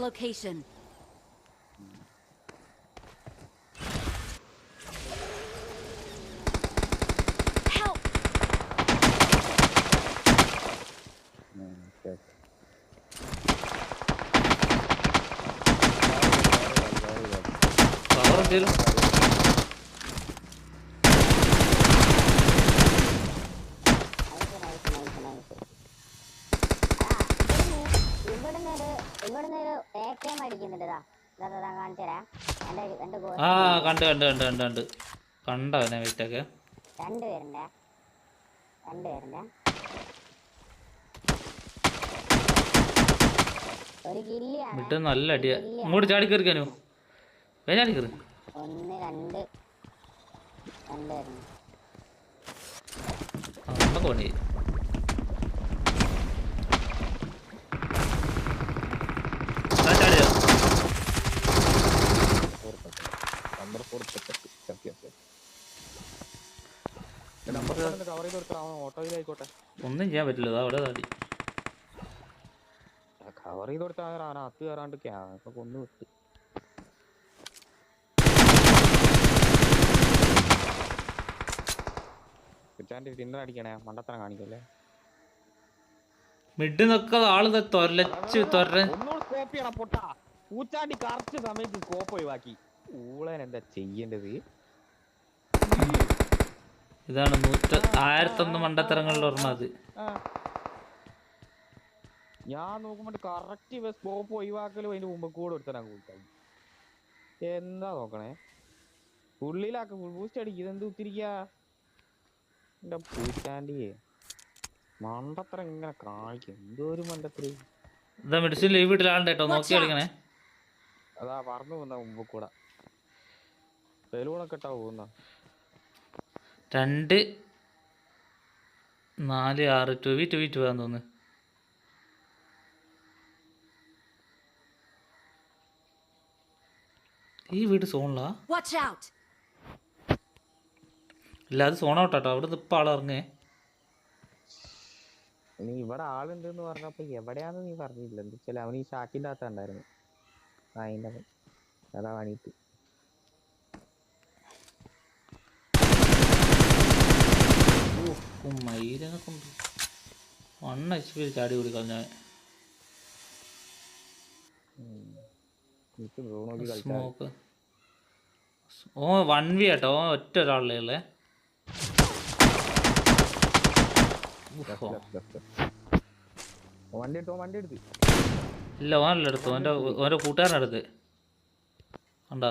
location. Help! Okay. Power എന്തേലും ആ കണ്ട് കണ്ട് കണ്ട് കണ്ട് കണ്ട് കണ്ടവനെ വെയിറ്റൊക്കെ വിട്ട് നല്ല അടിയാ. ഇങ്ങോട്ട് ചാടി കയറിക്കാനോ ചാടി കയറി പണി ചാടിയോ Number 4 കവർ ചെയ്ത് കൊടുക്കാം. ഓട്ടോയിലായിക്കോട്ടെ, ഒന്നും ചെയ്യാൻ പറ്റില്ല. അവിടെ താടി കവർ ചെയ്ത് കൊടുത്താൽ അവൻ അത്ത് കയറാണ്ട് ഇപ്പൊ കൊന്നു വിട്ട്. തിന്നർ അടിക്കണേ, മണ്ടത്തരം കാണിക്കല്ലേ. മിഡ് നിന്നൊക്കെ ആള് തൊരലച്ച് ഒന്നുകൂടെ സ്കോപ്പ് ചെയ്യണം പൊട്ടാ. പൂച്ചാണ്ടി കറക്റ്റ് സമയത്ത് സ്കോപ്പ് ഒഴിവാക്കി. ഊളൻ എന്താ ചെയ്യേണ്ടത്? ഇതാണ് 1001 മണ്ടത്തരങ്ങളിൽ ഓർമ്മത്. ഞാൻ നോക്കുമ്പോ കറക്റ്റ് സ്കോപ്പ് ഒഴിവാക്കലും അതിന്റെ മുമ്പ് കൂടെ എടുത്തരാൻ കൂട്ടായി. എന്താ നോക്കണേ, ഉള്ളിലാക്ക ഫുൾ ബൂസ്റ്റ് അടിക്കും. ഇതെന്ത് കുത്തിരിക്ക എന്റെ പൂച്ചാണ്ടിയെ. മണ്ടത്തരം ഇങ്ങനെ കാണിക്കും. എന്തോ ഒരു മണ്ടത്തരം. ഇതാ മെഡിസിൻ ലീവ് വീട്ടിൽ ആളുണ്ടേട്ടോ, നോക്കി കളിക്കണേ. അതാ പറഞ്ഞു പോകുന്ന മുമ്പ് കൂടെ ബലൂണൊക്കെ ഇട്ടാ പോകുന്ന. 2 4 6 2v2 ആന്ന് തോന്നുന്നു. ഈ വീട് സോണിലാ? ഇല്ല, അത് സോൺ ഔട്ടാട്ടോ. അവിടെ നിന്ന് ഇപ്പം ആളിറങ്ങേ. നീ ഇവിടെ ആളുണ്ടെന്ന് പറഞ്ഞപ്പോ എവിടെയാന്ന് നീ പറഞ്ഞില്ല. എന്താ വെച്ചാൽ അവൻ ഈ ഷാക്കിന്റെ അകത്ത് ഉണ്ടായിരുന്നു. അതിന്റെ അതാ പണിയിട്ട്. മയിലിനെ കൊണ്ട് 1 HP ചാടി കൂടി കളഞ്ഞ. സ്മോക്ക് ഓ 1v കേട്ടോ. ഒറ്റ ഒരാളല്ലേ ഉള്ളേ. വണ്ടി എടുത്ത് ഇല്ല, ഓനല്ല എടുത്തു. ഓൻ്റെ കൂട്ടുകാരനടുത്ത് കണ്ടാ.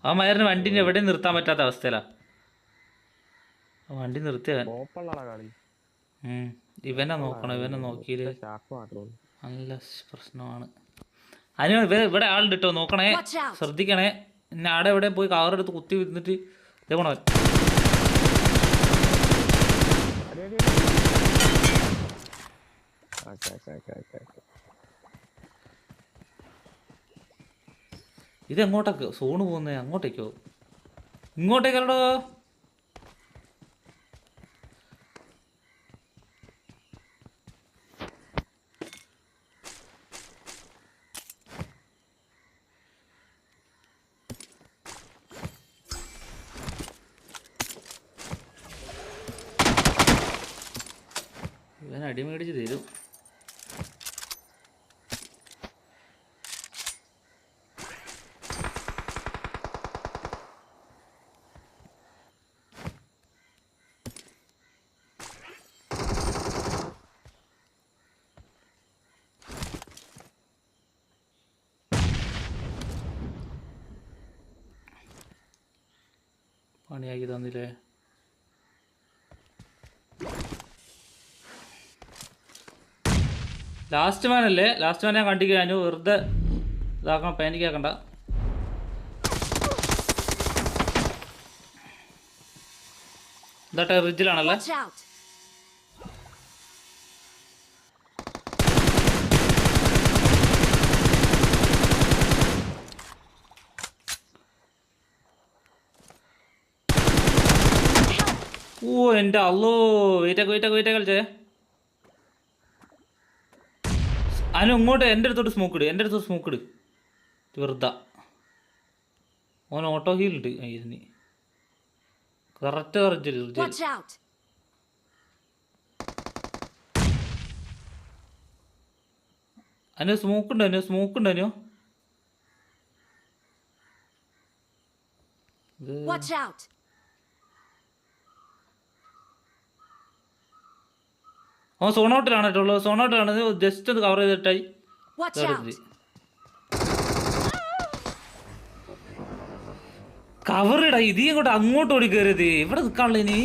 ആ മയറിന് വണ്ടിന് എവിടെയും നിർത്താൻ പറ്റാത്ത അവസ്ഥയിലാ. വണ്ടി നിർത്തിയവൻ. ഇവനെ നോക്കണം. ഇവനെ നോക്കിയില് നല്ല പ്രശ്നമാണ്. അതിന് ഇവിടെ ആളുണ്ട് കേട്ടോ, നോക്കണേ, ശ്രദ്ധിക്കണേ. പിന്നെ ആടെ എവിടെ പോയി കവറെടുത്ത് കുത്തി വിന്നിട്ട് ഇതേ പോണവൻ. ഇതെങ്ങോട്ടൊക്കെ സോണ് പോകുന്നേ? അങ്ങോട്ടേക്കോ? ഇങ്ങോട്ടേക്കല്ലോ. ഇവൻ അടിമേടിച്ച് തരും. പണിയാക്കി തന്നില്ലേ? ലാസ്റ്റ് മാൻ അല്ലേ? ലാസ്റ്റ് മാൻ ഞാൻ കണ്ടിക്ക്. അതിന് വെറുതെ ഇതാക്കണം, പാനിക് ആക്കണ്ട. ഇതാട്ടെ റിജിലാണല്ലേ? ഓ എൻ്റെ അല്ലോ വെയിറ്റ് കളിച്ചേ. അനു ഇങ്ങോട്ട് എൻ്റെ അടുത്തോട്ട് സ്മോക്ക് ഇട് വെറുതെ. ഓൻ ഓട്ടോ ഹീലുണ്ട് ഇതിന് കറക്റ്റ് അനു സ്മോക്ക് ഉണ്ട് അനു ഓൻ സോണൗട്ടിലാണ് കേട്ടോ. സോണൗട്ടിലാണ്. ജസ്റ്റ് ഒന്ന് കവർ ചെയ്തിട്ടായി കവർ ഇടാ. ഇത് ഇങ്ങോട്ട് അങ്ങോട്ട് ഓടി കയറിയത് ഇവിടെ നിൽക്കാനുള്ള ഇനി.